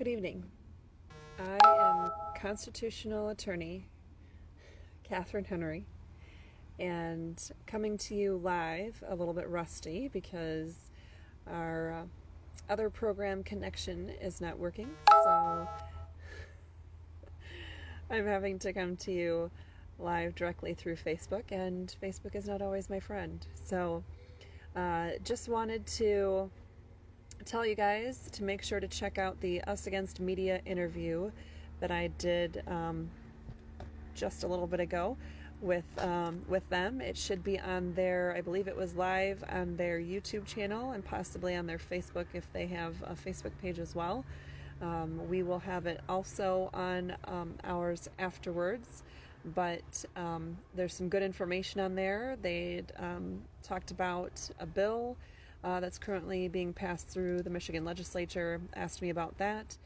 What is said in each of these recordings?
Good evening. I am constitutional attorney Catherine Henry, and coming to you live, a little bit rusty because our other program connection is not working, so I'm having to come to you live directly through Facebook, and Facebook is not always my friend. So just wanted to tell you guys to make sure to check out the Us Against Media interview that I did just a little bit ago with them. It should be on their, I believe it was live on their YouTube channel and possibly on their Facebook if they have a Facebook page as well. We will have it also on ours afterwards, but there's some good information on there. They talked about a bill that's currently being passed through the Michigan legislature, asked me about that.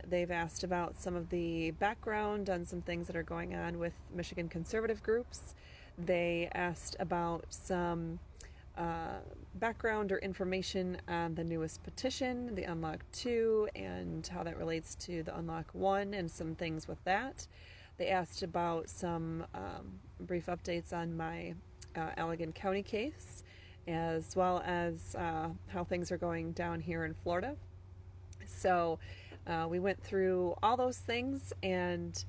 They've asked about some of the background on some things that are going on with Michigan conservative groups. They asked about some background or information on the newest petition, the Unlock 2, and how that relates to the Unlock 1 and some things with that. They asked about some brief updates on my Allegan County case, as well as how things are going down here in Florida. So we went through all those things, and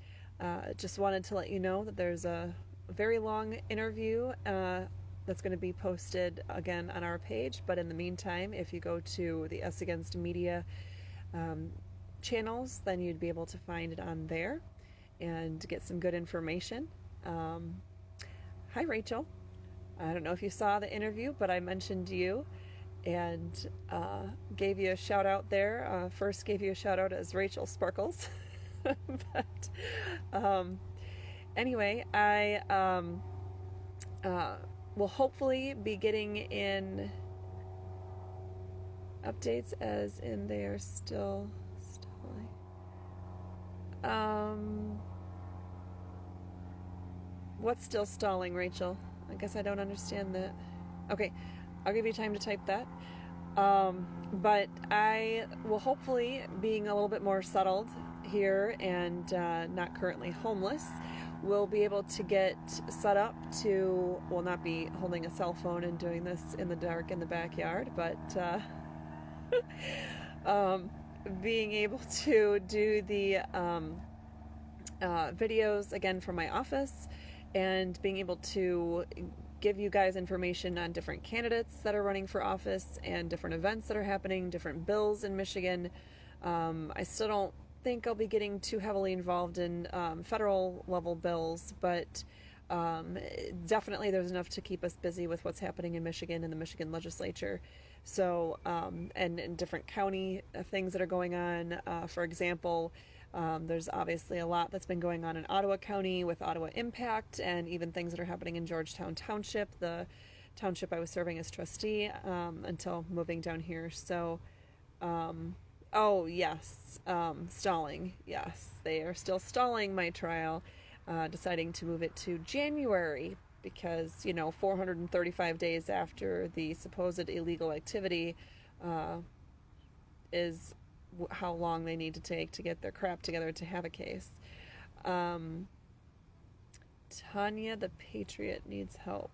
just wanted to let you know that there's a very long interview that's going to be posted again on our page. But in the meantime, if you go to the Us Against Media channels, then you'd be able to find it on there and get some good information. Hi, Rachel. I don't know if you saw the interview, but I mentioned you and gave you a shout out there. First gave you a shout out as Rachel Sparkles. But anyway, I will hopefully be getting in updates as in they are still stalling. What's still stalling, Rachel? I guess I don't understand that. Okay, I'll give you time to type that. But I will hopefully, being a little bit more settled here and not currently homeless, will be able to get set up to, well, not be holding a cell phone and doing this in the dark in the backyard, but being able to do the videos again from my office, and being able to give you guys information on different candidates that are running for office and different events that are happening, different bills in Michigan. I still don't think I'll be getting too heavily involved in federal level bills, but definitely there's enough to keep us busy with what's happening in Michigan and the Michigan legislature. So, and different county things that are going on. For example, there's obviously a lot that's been going on in Ottawa County with Ottawa Impact, and even things that are happening in Georgetown Township, the township I was serving as trustee until moving down here. So, oh yes, stalling. Yes, they are still stalling my trial, deciding to move it to January because, 435 days after the supposed illegal activity is how long they need to take to get their crap together to have a case. Tanya the Patriot needs help.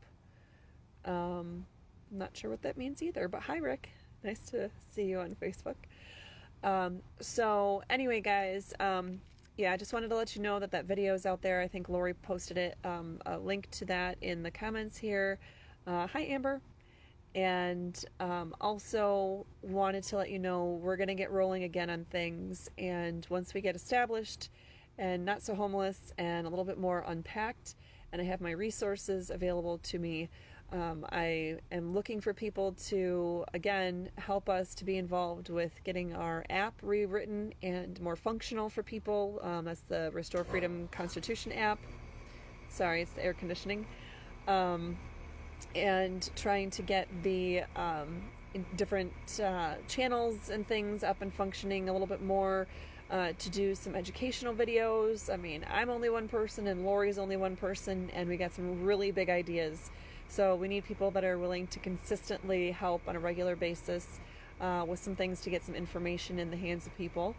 I'm not sure what that means either, but hi, Rick. Nice to see you on Facebook. So anyway, guys, I just wanted to let you know that video is out there. I think Lori posted it, a link to that in the comments here. Hi, Amber. And also wanted to let you know we're going to get rolling again on things, and once we get established and not so homeless and a little bit more unpacked and I have my resources available to me, I am looking for people to again help us to be involved with getting our app rewritten and more functional for people. That's the Restore Freedom Constitution app. Sorry, it's the air conditioning. And trying to get the different channels and things up and functioning a little bit more, to do some educational videos. I mean, I'm only one person and Lori's only one person, and we got some really big ideas. So we need people that are willing to consistently help on a regular basis with some things to get some information in the hands of people,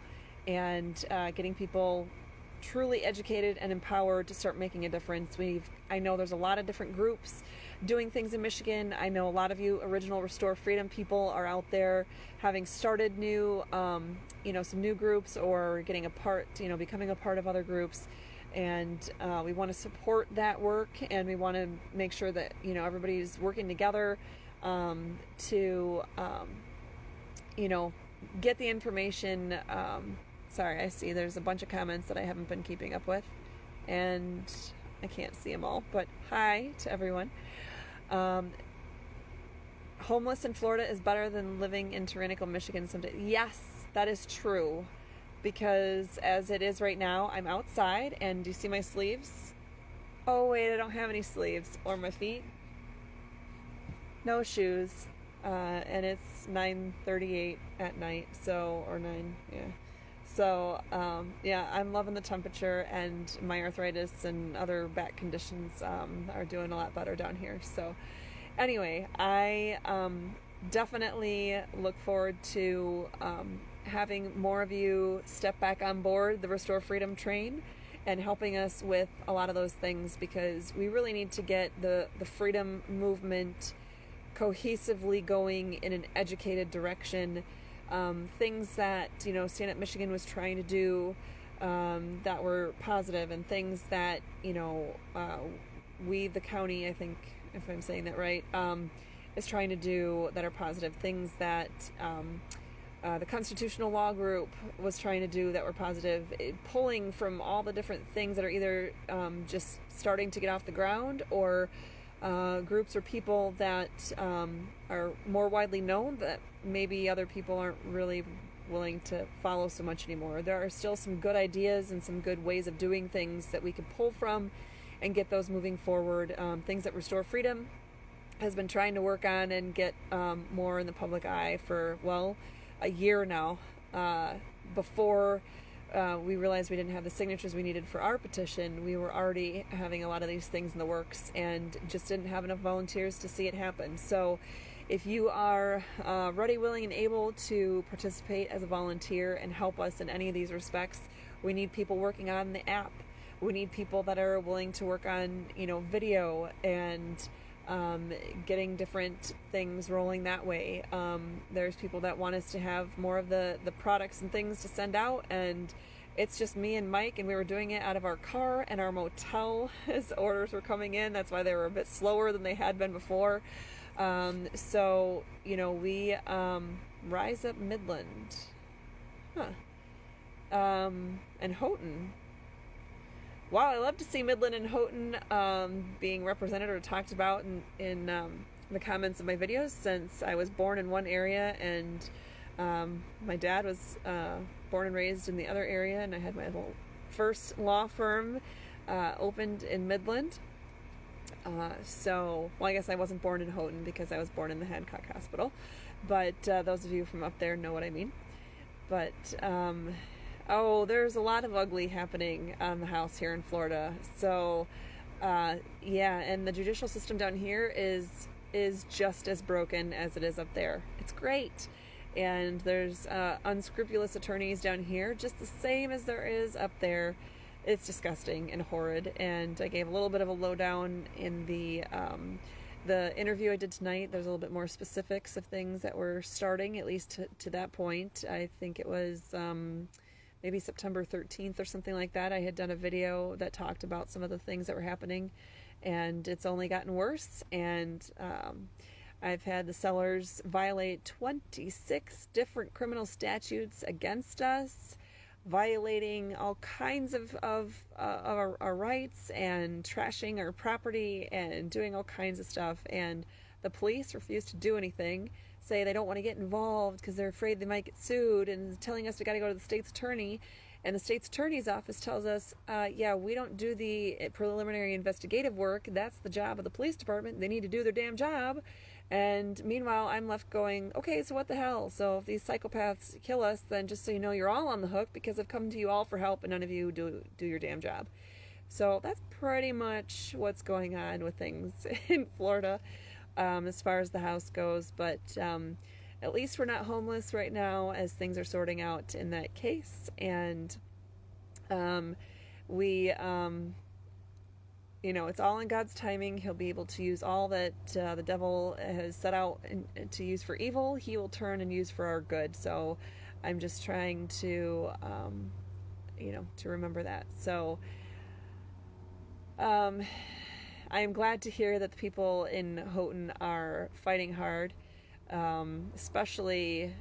and getting people truly educated and empowered to start making a difference. I know there's a lot of different groups doing things in Michigan. I know a lot of you original Restore Freedom people are out there having started new, some new groups, or getting becoming a part of other groups. And we want to support that work, and we want to make sure that, everybody's working together to, get the information. Sorry, I see there's a bunch of comments that I haven't been keeping up with, and I can't see them all, but hi to everyone. Homeless in Florida is better than living in tyrannical Michigan someday. Yes, that is true, because as it is right now, I'm outside, and do you see my sleeves? Oh wait, I don't have any sleeves, or my feet. No shoes, and it's 9:38 at night, or 9, yeah. So, I'm loving the temperature, and my arthritis and other back conditions are doing a lot better down here. So, anyway, I definitely look forward to having more of you step back on board the Restore Freedom train and helping us with a lot of those things, because we really need to get the freedom movement cohesively going in an educated direction. Things that, Stand Up Michigan was trying to do that were positive, and things that, we, the county, I think, if I'm saying that right, is trying to do that are positive. Things that the Constitutional Law Group was trying to do that were positive. Pulling from all the different things that are either just starting to get off the ground, or groups or people that are more widely known that maybe other people aren't really willing to follow so much anymore. There are still some good ideas and some good ways of doing things that we could pull from and get those moving forward. Things that Restore Freedom has been trying to work on and get more in the public eye for, a year now. Before we realized we didn't have the signatures we needed for our petition, we were already having a lot of these things in the works and just didn't have enough volunteers to see it happen. So if you are ready, willing, and able to participate as a volunteer and help us in any of these respects, we need people working on the app. We need people that are willing to work on, video and getting different things rolling that way. There's people that want us to have more of the products and things to send out, and it's just me and Mike, and we were doing it out of our car and our motel as orders were coming in. That's why they were a bit slower than they had been before. We Rise Up Midland, and Houghton. Wow, I love to see Midland and Houghton being represented or talked about in the comments of my videos, since I was born in one area and my dad was born and raised in the other area, and I had my first law firm opened in Midland. I guess I wasn't born in Houghton because I was born in the Hancock Hospital, but those of you from up there know what I mean. But there's a lot of ugly happening on the House here in Florida. So, and the judicial system down here is just as broken as it is up there. It's great. And there's unscrupulous attorneys down here, just the same as there is up there. It's disgusting and horrid. And I gave a little bit of a lowdown in the interview I did tonight. There's a little bit more specifics of things that were starting, at least to that point. I think it was maybe September 13th or something like that. I had done a video that talked about some of the things that were happening, and it's only gotten worse. And I've had the sellers violate 26 different criminal statutes against us, violating all kinds of our rights and trashing our property and doing all kinds of stuff. And the police refuse to do anything, say they don't want to get involved because they're afraid they might get sued, and telling us we got to go to the state's attorney. And the state's attorney's office tells us, we don't do the preliminary investigative work. That's the job of the police department. They need to do their damn job. And meanwhile, I'm left going, okay, so what the hell? So if these psychopaths kill us, then just so you know, you're all on the hook because I've come to you all for help and none of you do your damn job. So that's pretty much what's going on with things in Florida as far as the House goes. But at least we're not homeless right now as things are sorting out in that case. And we it's all in God's timing. He'll be able to use all that the devil has set out to use for evil. He will turn and use for our good. So I'm just trying to, to remember that. So I am glad to hear that the people in Houghton are fighting hard, especially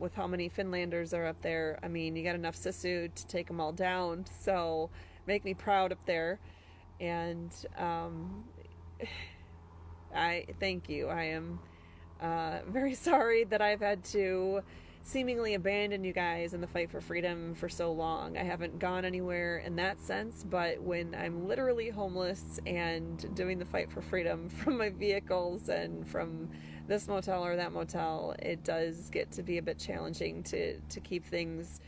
with how many Finlanders are up there. I mean, you got enough Sisu to take them all down. So make me proud up there. And I thank you. I am very sorry that I've had to seemingly abandon you guys in the fight for freedom for so long. I haven't gone anywhere in that sense, but when I'm literally homeless and doing the fight for freedom from my vehicles and from this motel or that motel, it does get to be a bit challenging to keep things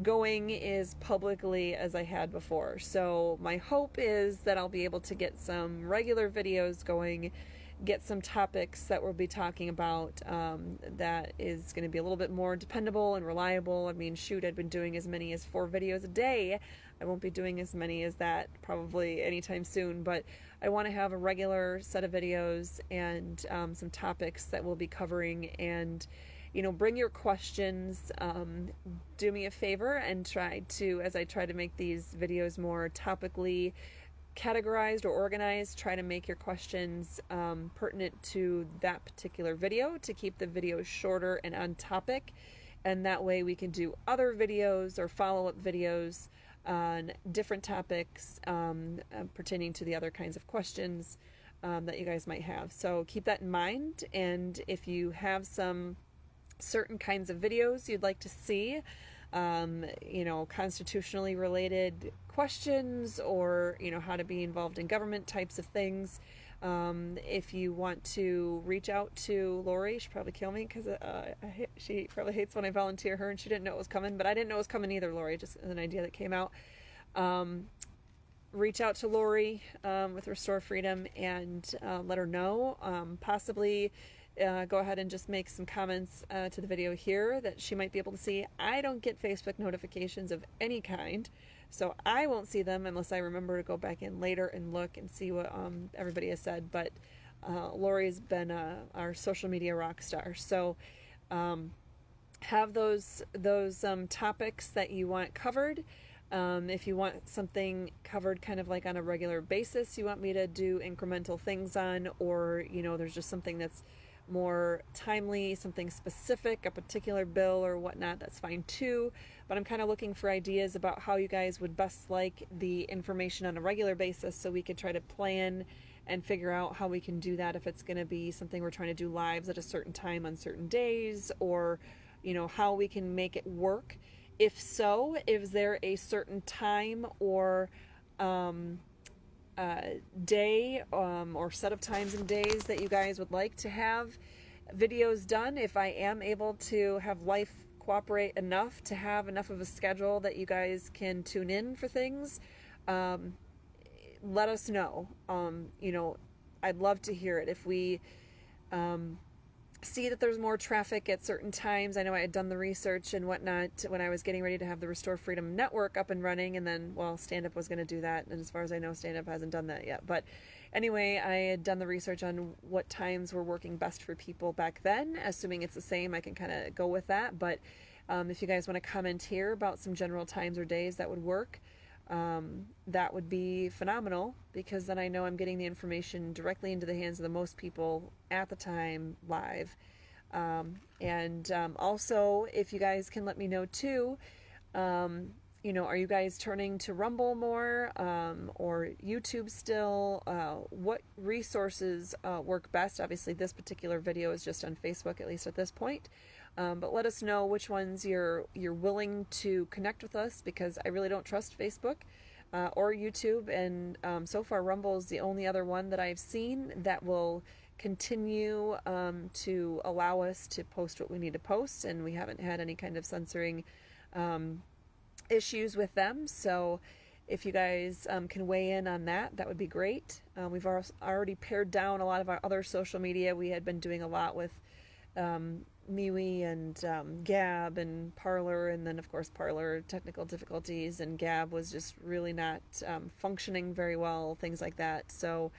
going as publicly as I had before. So my hope is that I'll be able to get some regular videos going, get some topics that we'll be talking about that is going to be a little bit more dependable and reliable. I mean, shoot, I've been doing as many as 4 videos a day. I won't be doing as many as that probably anytime soon, but I want to have a regular set of videos and some topics that we'll be covering. And bring your questions. Do me a favor and try to, as I try to make these videos more topically categorized or organized, try to make your questions pertinent to that particular video to keep the videos shorter and on topic. And that way we can do other videos or follow-up videos on different topics pertaining to the other kinds of questions that you guys might have. So keep that in mind. And if you have some certain kinds of videos you'd like to see, constitutionally related questions, or how to be involved in government types of things, if you want to reach out to Lori, she'll probably kill me because she probably hates when I volunteer her, and she didn't know it was coming, but I didn't know it was coming either, Lori, just an idea that came out. Reach out to Lori with Restore Freedom and let her know. Possibly go ahead and just make some comments to the video here that she might be able to see. I don't get Facebook notifications of any kind, so I won't see them unless I remember to go back in later and look and see what everybody has said. But Lori's been our social media rock star. So have those topics that you want covered. If you want something covered kind of like on a regular basis, you want me to do incremental things on, or there's just something that's more timely, something specific, a particular bill or whatnot, that's fine too. But I'm kind of looking for ideas about how you guys would best like the information on a regular basis, so we could try to plan and figure out how we can do that, if it's going to be something we're trying to do lives at a certain time on certain days, or how we can make it work. If so, is there a certain time or day or set of times and days that you guys would like to have videos done? If I am able to have life cooperate enough to have enough of a schedule that you guys can tune in for things, let us know. I'd love to hear it. If we see that there's more traffic at certain times. I know I had done the research and whatnot when I was getting ready to have the Restore Freedom Network up and running, and then, Stand Up was going to do that, and as far as I know, Stand Up hasn't done that yet. But anyway, I had done the research on what times were working best for people back then. Assuming it's the same, I can kind of go with that. But if you guys want to comment here about some general times or days that would work, that would be phenomenal, because then I know I'm getting the information directly into the hands of the most people at the time live. Also, if you guys can let me know too, are you guys turning to Rumble more, or YouTube still? What resources work best? Obviously this particular video is just on Facebook, at least at this point. But let us know which ones you're willing to connect with us, because I really don't trust Facebook or YouTube, and so far Rumble is the only other one that I've seen that will continue to allow us to post what we need to post, and we haven't had any kind of censoring issues with them. So if you guys can weigh in on that, that would be great. We've already pared down a lot of our other social media. We had been doing a lot with MeWe and Gab and Parler, and then of course Parler technical difficulties, and Gab was just really not functioning very well, things like that. So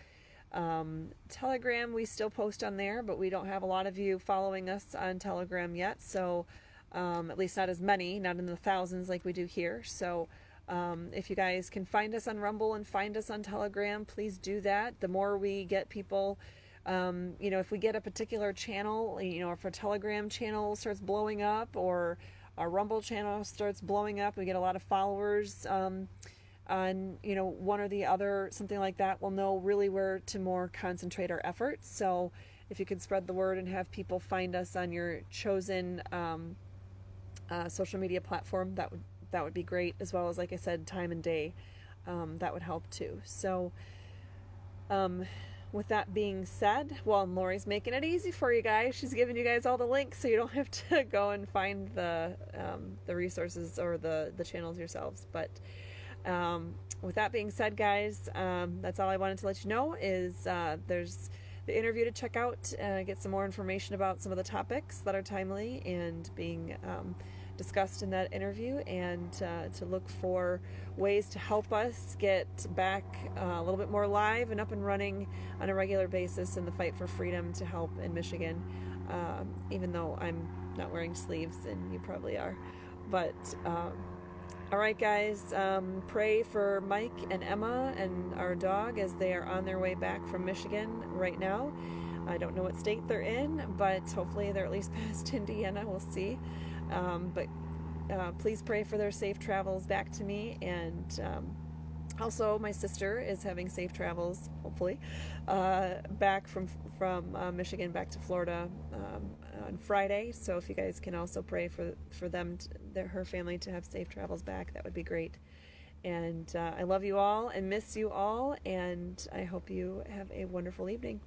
Telegram, we still post on there, but we don't have a lot of you following us on Telegram yet, so at least not as many, not in the thousands like we do here. So if you guys can find us on Rumble and find us on Telegram, please do that. The more we get people, if we get a particular channel, if a Telegram channel starts blowing up or our Rumble channel starts blowing up, we get a lot of followers on, one or the other, something like that, we'll know really where to more concentrate our efforts. So if you could spread the word and have people find us on your chosen social media platform, that would be great, as well as, like I said, time and day. That would help too. So with that being said, well, Lori's making it easy for you guys. She's giving you guys all the links so you don't have to go and find the resources or the channels yourselves. But with that being said, guys, that's all I wanted to let you know is there's the interview to check out, get some more information about some of the topics that are timely and being discussed in that interview, and to look for ways to help us get back a little bit more live and up and running on a regular basis in the fight for freedom to help in Michigan, even though I'm not wearing sleeves and you probably are. But all right, guys, pray for Mike and Emma and our dog as they are on their way back from Michigan right now. I don't know what state they're in, but hopefully they're at least past Indiana. We'll see. But please pray for their safe travels back to me. And also, my sister is having safe travels, hopefully, back from Michigan back to Florida on Friday. So if you guys can also pray for them, her family, to have safe travels back, that would be great. And I love you all and miss you all, and I hope you have a wonderful evening.